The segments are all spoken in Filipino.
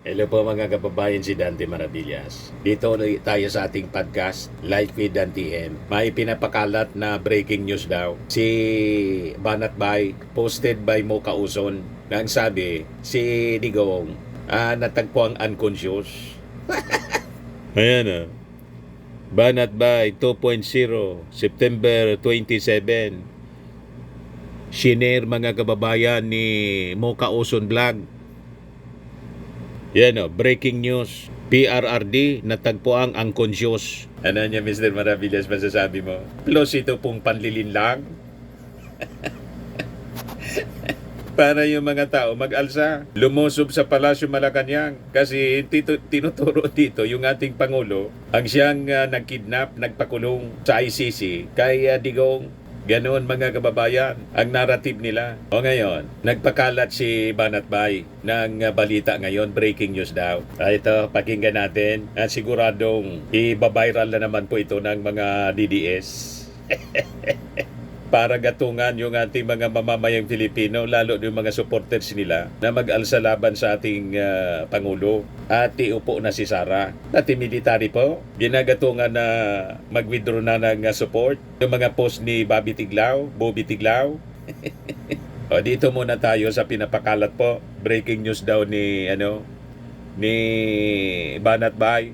Hello po mga kababayan, si Dante Maravillas. Dito ulit tayo sa ating podcast, Life with Dante M. May pinapakalat na breaking news daw. Si Banat Bay, posted by Mo Kauson, na ang sabi, si Digong, natagpo ang unconscious. Ayan na. Banat Bay 2.0, September 27. Shinare mga kababayan ni Mo Kauson Vlog. Yan o, breaking news. PRRD, natagpo ang unconscious. Ano niya, Mr. Maravillas, masasabi mo? Plus ito pong panlilinlang. Para yung mga tao mag-alsa, lumusob sa Palasyo Malacanang. Kasi tinuturo dito yung ating Pangulo, ang siyang nagkidnap, nagpakulong sa ICC kay Digong. Ganoon mga kababayan, ang narrative nila. O ngayon, nagpakalat si Banat Bay ng balita ngayon, breaking news daw. Ito, pakinggan natin. Siguradong ibabiral na naman po ito ng mga DDS. Para gatungan yung ating mga mamamayang Filipino, lalo yung mga supporters nila na mag-alsa laban sa ating Pangulo. At iupo na si Sara. Dati military po, ginagatungan na mag-withdraw na ng support. Yung mga post ni Bobby Tiglao. O, dito muna tayo sa pinapakalat po. Breaking news daw ni Banat Bay.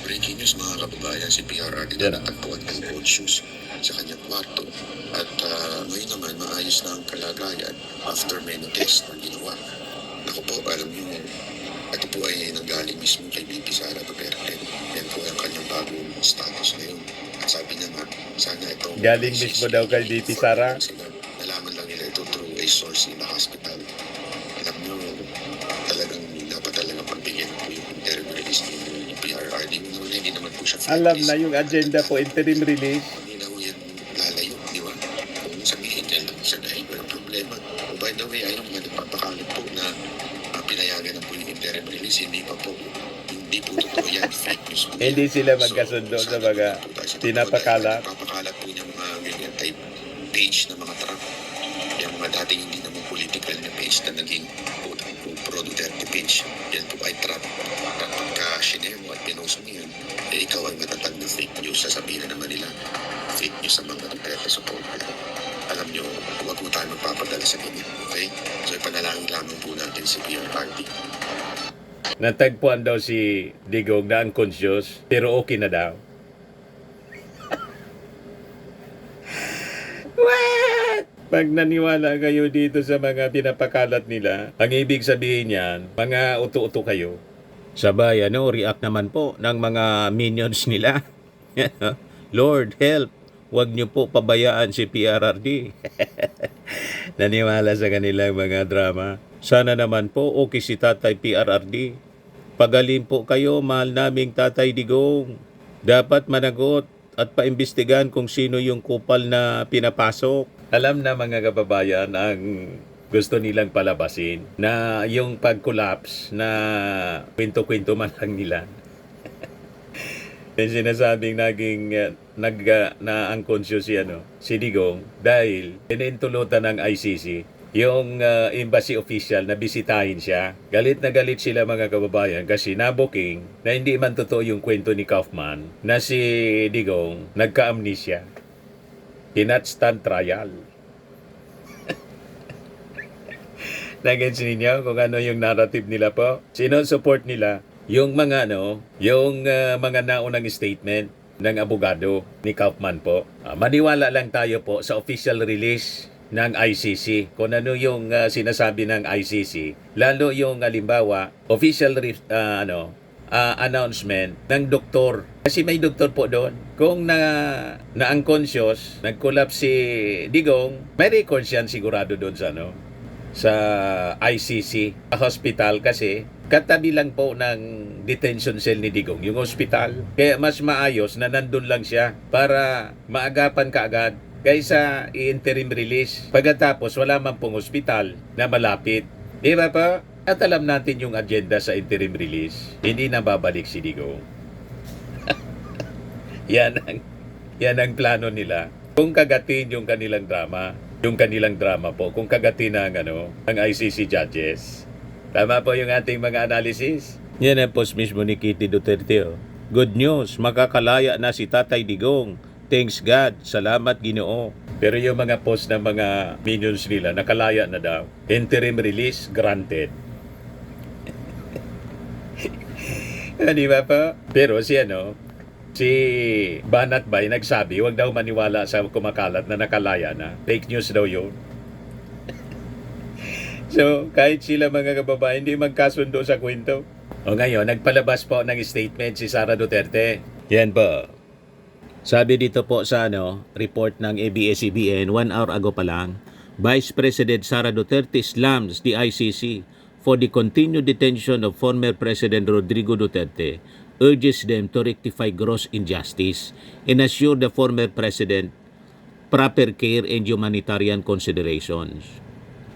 Breaking news mga kababayan, si PRRD na natagpuan ng conscious sa kanyang kwarto at ngayon naman maayos na ang kalagayan after many tests na ginawa. Ako po, alam niyo, ito po ay nanggaling mismo kay BP Sara Duterte. Yan po ang kanyang bagong status ngayon. At sabi niya nga, sana ito Galing mismo daw kay BP Sara. Nalaman lang nila ito through a source in the hospital. Alam niyo, talagang dapat talaga pagbigyan po yung interim release ni PRRD. Hindi naman po siya Alam na yung agenda po, interim release. hindi na po yan lalayo, di ba? Kung sabihin niya lang siya dahil walang problema. Oh, by the way, ayaw nga nagpapakalit po na pinayagan na po yung interim release. Hindi po totoo yan. Fake news po. Hindi sila magkasundo sa mga pinapakalat. Papakalat po niya mga ganyan type page na mga Trump. Yung mga dating hindi naman political na page na naging pro-Duterte page. Yan po ay Trump. At pagka-share mo at pinost mo yan, ikaw ay matatag na fake news. Sasabihin na naman nila fake news sa mga Duterte supporter. Alam nyo, huwag mo tayo magpapadala sa ganyan. Okay? So ipanalangin lamang po natin si PRRD. Natagpuan daw si Digong na unconscious, pero okay na daw. What? Pag naniwala kayo dito sa mga pinapakalat nila, ang ibig sabihin niyan, mga uto-uto kayo. Sabay, react naman po ng mga minions nila. Lord, help! Huwag niyo po pabayaan si PRRD. Naniwala sa kanilang mga drama. Sana naman po okay si Tatay PRRD. Pagaling po kayo, mahal naming Tatay Digong. Dapat managot at paimbestigahan kung sino yung kupal na pinapasok. Alam na mga kababayan ang gusto nilang palabasin na yung pag-collapse na kwento-kwento man lang nila. Yung sinasabing naging na-unconscious si Digong dahil pinintulutan ng ICC yung embassy official na bisitahin siya. Galit na galit sila mga kababayan kasi nabuking na hindi man totoo yung kwento ni Kaufman na si Digong nagka-amnesia. Cannot stand trial. Nag-gets ninyo kung ano yung narrative nila po? Sino-support nila? Yung mga mga naunang statement ng abogado ni Kaufman po. Maniwala lang tayo po sa official release ng ICC. Kung ano yung sinasabi ng ICC, lalo yung halimbawa official announcement ng doktor. Kasi may doktor po doon. Kung na-unconscious, nag-collapse si Digong, may record siyan sigurado doon sa ICC hospital kasi katabi lang po ng detention cell ni Digong yung hospital. Kaya mas maayos na nandun lang siya para maagapan kaagad kaysa i-interim release. Pagkatapos wala man pong hospital na malapit. Di ba pa? At alam natin yung agenda sa interim release. Hindi na babalik si Digong. yan ang plano nila. Kung kagatin yung kanilang drama po, kung kagatin ng ang ICC judges. Tama po yung ating mga analysis. Yan ang post mismo ni Kitty Duterte. Oh. Good news, makakalaya na si Tatay Digong. Thanks God, salamat Ginoo. Pero yung mga post ng mga minions nila, nakalaya na daw. Interim release granted. Di ba po? Pero si Banat Bay nagsabi, huwag daw maniwala sa kumakalat na nakalaya na. Fake news daw yun. So, kahit sila mga kababayan, hindi magkasundo sa kwento. O ngayon, nagpalabas po ng statement si Sara Duterte. Yan po. Sabi dito po sa report ng ABS-CBN 1 hour ago pa lang, Vice President Sara Duterte slams the ICC for the continued detention of former President Rodrigo Duterte, urges them to rectify gross injustice and assure the former President proper care and humanitarian considerations.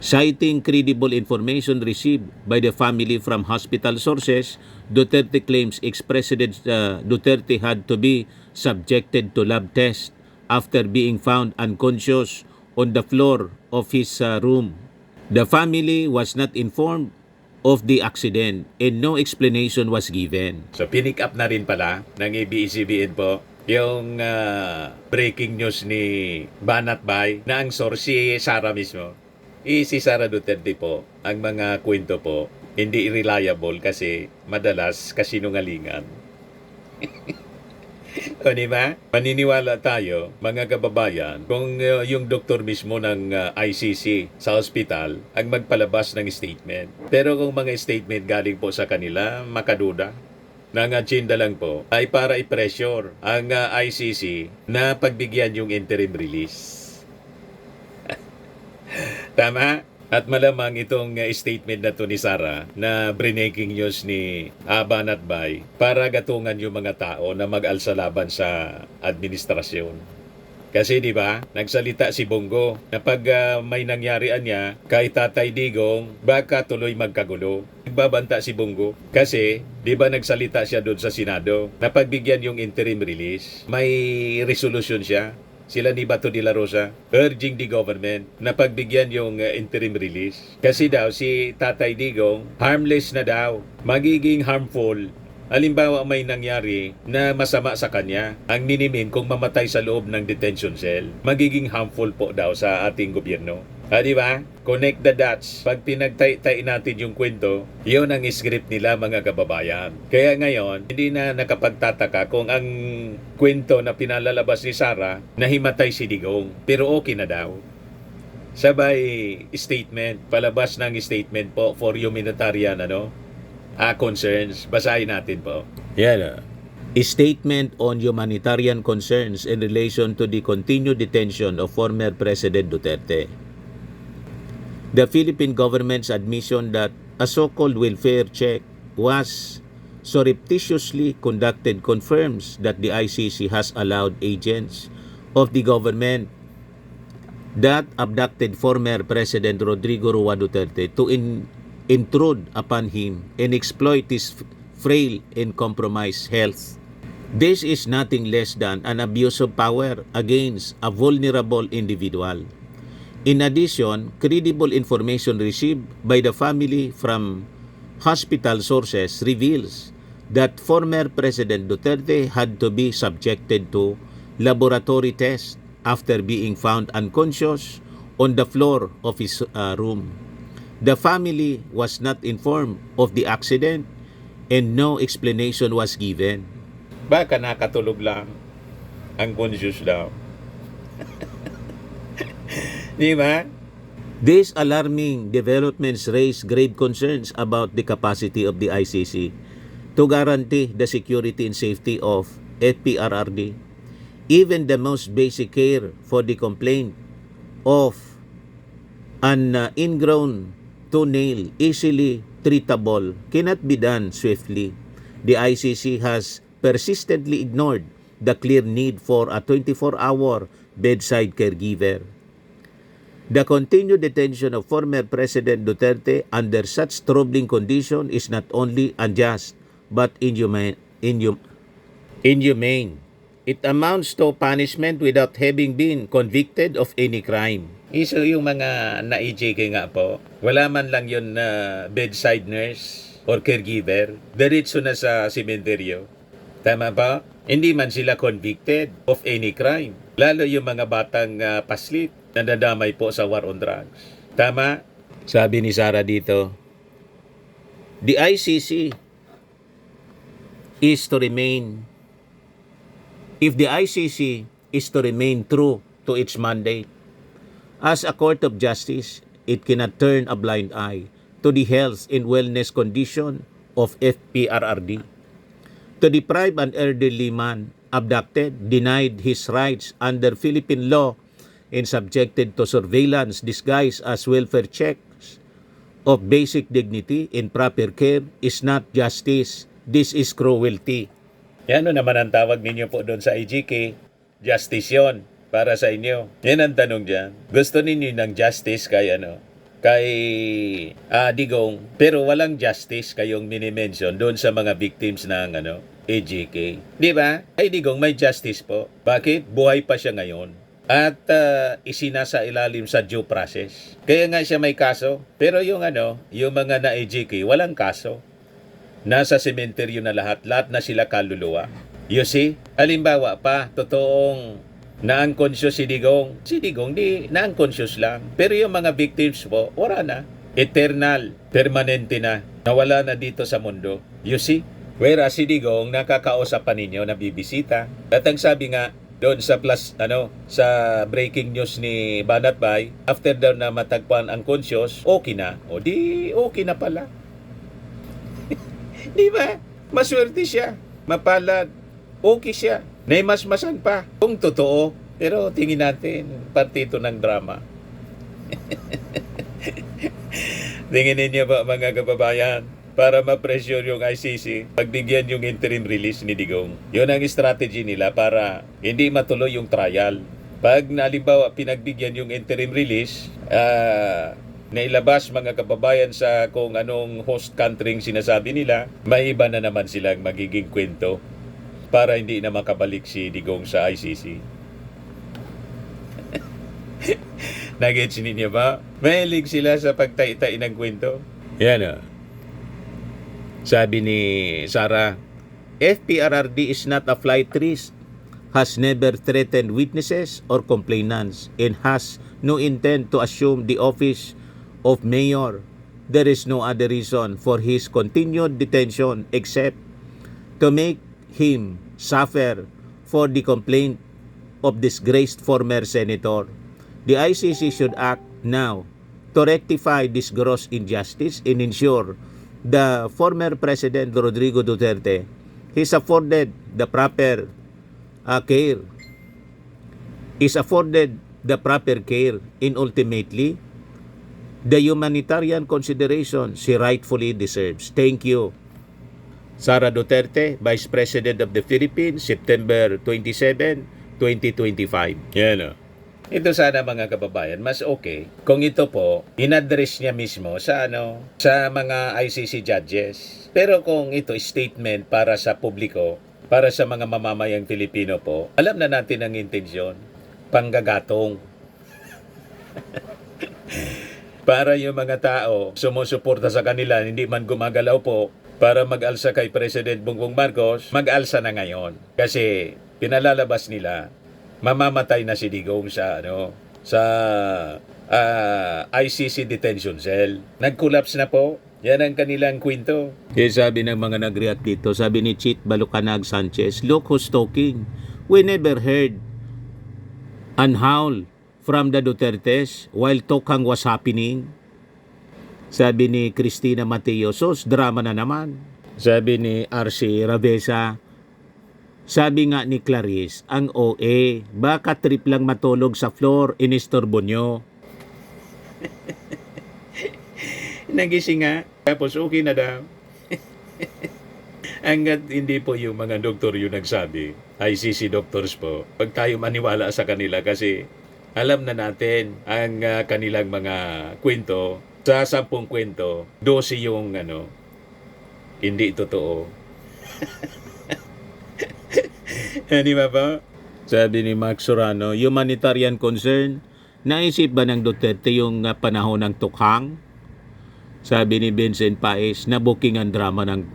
Citing credible information received by the family from hospital sources, Duterte claims ex-President Duterte had to be subjected to lab tests after being found unconscious on the floor of his room. The family was not informed of the accident and no explanation was given. So pinick up na rin pala ng ABS-CBN po yung breaking news ni Banat Bay na ang source si Sara mismo. Si Sara Duterte po, ang mga kwento po, hindi reliable kasi madalas kasinungalingan. O diba? Maniniwala tayo, mga kababayan, kung yung doktor mismo ng ICC sa hospital ang magpalabas ng statement. Pero kung mga statement galing po sa kanila, makaduda. Nang agenda lang po ay para i-pressure ang ICC na pagbigyan yung interim release. Tama? At malamang itong statement na to ni Sara na breaking news ni Banat Bay para gatungan yung mga tao na mag-alsa laban sa administrasyon. Kasi di ba, nagsalita si Bongo na pag may nangyarian niya kay Tatay Digong, baka tuloy magkagulo. Nagbabanta si Bongo kasi di ba nagsalita siya doon sa Senado na pagbigyan yung interim release, may resolution siya. Sila ni Bato de la Rosa, urging the government na pagbigyan yung interim release. Kasi daw si Tatay Digong, harmless na daw, magiging harmful. Halimbawa may nangyari na masama sa kanya, ang minimin kung mamatay sa loob ng detention cell, magiging harmful po daw sa ating gobyerno. Di ba? Connect the dots. Pag pinagtay-tay natin yung kwento, yun ang script nila mga kababayan. Kaya ngayon, hindi na nakapagtataka kung ang kwento na pinalalabas ni Sara, nahimatay si Digong. Pero okay na daw. Sabay statement, palabas ng statement po for humanitarian concerns. Basahin natin po. Yan. A statement on humanitarian concerns in relation to the continued detention of former President Duterte. The Philippine government's admission that a so-called welfare check was surreptitiously conducted confirms that the ICC has allowed agents of the government that abducted former President Rodrigo Roa Duterte to intrude upon him and exploit his frail and compromised health. This is nothing less than an abuse of power against a vulnerable individual. In addition, credible information received by the family from hospital sources reveals that former President Duterte had to be subjected to laboratory tests after being found unconscious on the floor of his room. The family was not informed of the accident and no explanation was given. Baka nakatulog lang, unconscious daw. Di ba? These alarming developments raise grave concerns about the capacity of the ICC to guarantee the security and safety of FPRRD. Even the most basic care for the complaint of an ingrown toenail easily treatable cannot be done swiftly. The ICC has persistently ignored the clear need for a 24-hour bedside caregiver. The continued detention of former President Duterte under such troubling condition is not only unjust but inhumane. It amounts to punishment without having been convicted of any crime. Iso yung mga na-EJK nga po, wala man lang yun na bedside nurse or caregiver, diretso na sa sementeryo. Tama ba? Hindi man sila convicted of any crime. Lalo yung mga batang paslit na nadamay po sa war on drugs. Tama? Sabi ni Sara dito, the ICC is to remain, if the ICC is to remain true to its mandate, as a court of justice, it cannot turn a blind eye to the health and wellness condition of FPRRD. To deprive an elderly man abducted, denied his rights under Philippine law, and subjected to surveillance disguised as welfare checks of basic dignity and proper care is not justice. This is cruelty. Yan naman ang tawag ninyo po doon sa IGK. Justice yon para sa inyo. Yan ang tanong dyan. Gusto ninyo ng justice kay Digong, pero walang justice kayong minimension doon sa mga victims ng AGK. Di ba? Ay Digong, may justice po. Bakit? Buhay pa siya ngayon. At isinasa ilalim sa due process. Kaya nga siya may kaso. Pero yung mga na AGK, walang kaso. Nasa sementeryo na lahat na sila kaluluwa. You see? Halimbawa pa, totoong na-unconscious si Digong. Si Digong di na-unconscious lang. Pero yung mga victims po, wala na. Eternal, permanente na. Nawala na dito sa mundo. You see? Whereas si Digong, nakakausap pa ninyo na bibisita. At ang sabi nga, doon sa sa breaking news ni Banat Bay, after daw na matagpuan ang conscious, okay na. O di, okay na pala. Di ba? Maswerte siya. Mapalad. Okay siya. Naimasmasan pa. Kung totoo. Pero tingin natin, parte ito ng drama. Tingin ninyo ba mga kababayan? Para ma-pressure yung ICC, pagbigyan yung interim release ni Digong. Yun ang strategy nila para hindi matuloy yung trial. Pag nalimbawa pinagbigyan yung interim release, nailabas mga kababayan sa kung anong host country sinasabi nila, may iba na naman silang magiging kwento para hindi na makabalik si Digong sa ICC. Nagets ninyo ba? Mahilig sila sa pagtay-tay ng kwento. Yan Sabi ni Sara, FPRRD is not a flight risk, has never threatened witnesses or complainants, and has no intent to assume the office of mayor. There is no other reason for his continued detention except to make him suffer for the complaint of disgraced former senator. The ICC should act now to rectify this gross injustice and ensure the former President Rodrigo Duterte is afforded the proper care and ultimately the humanitarian consideration she rightfully deserves. Thank you. Sara Duterte, Vice President of the Philippines, September 27, 2025. Yan Ito sana mga kababayan, mas okay kung ito po in-address niya mismo sa sa mga ICC judges. Pero kung ito statement para sa publiko, para sa mga mamamayang Pilipino po, alam na natin ang intensyon, panggagatong. Para yung mga tao sumusuporta sa kanila, hindi man gumagalaw po para mag-alsa kay President Bongbong Marcos, mag-alsa na ngayon. Kasi pinalalabas nila, mamamatay na si Digong sa ICC detention cell. Nag-collapse na po. Yan ang kanilang kwento. Kaya sabi ng mga nag-react dito, sabi ni Cheat Balucanag Sanchez, look who's talking. We never heard an howl from the Dutertes while Tokang was happening. Sabi ni Cristina Mateo, sos drama na naman. Sabi ni RC Ravesa, sabi nga ni Clarice, ang OA, baka trip lang matulog sa floor, inistorbo nyo. Nagising nga, tapos okay na daw. Hanggat hindi po yung mga doktor yung nagsabi, ICC doctors po, pag tayo maniwala sa kanila kasi alam na natin ang kanilang mga kwento, sa 10 kwento, 12 yung hindi totoo. Di ba po? Sabi ni Max Sorano, humanitarian concern Naisip ba ng Duterte yung panahon ng tukhang? Sabi ni Vincent Paez, nabuking ang drama ng...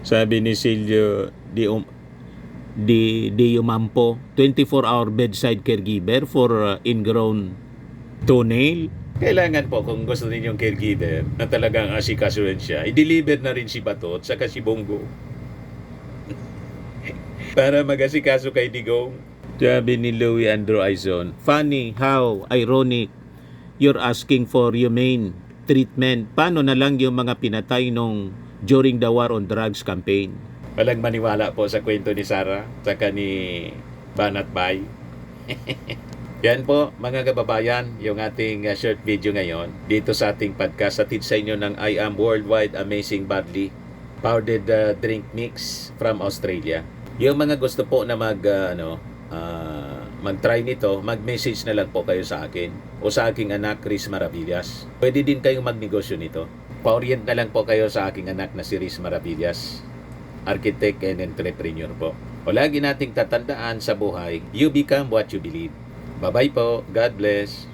Sabi ni Silvio Di Umampo, 24-hour bedside caregiver for ingrown toenail. Kailangan po kung gusto ninyong caregiver na talagang asikasuhin siya, i-deliver na rin si Batot saka si Bongo. Para mag-asikaso kay Digong. Sabi ni Louis Andrew Aizon, funny how ironic you're asking for humane treatment. Paano na lang yung mga pinatay nung during the war on drugs campaign? Walang maniwala po sa kwento ni Sarah saka ni Banat Bay. Yan po mga kababayan, yung ating short video ngayon dito sa ating podcast, atid sa inyo ng I Am Worldwide Amazing Barley Powdered Drink Mix from Australia. Yung mga gusto po na mag-try nito, mag-message na lang po kayo sa akin o sa aking anak Riz Maravillas. Pwede din kayong magnegosyo nito. Pa-orient na lang po kayo sa aking anak na si Riz Maravillas, architect and entrepreneur po. O lagi nating tatandaan sa buhay, you become what you believe. Bye-bye po. God bless.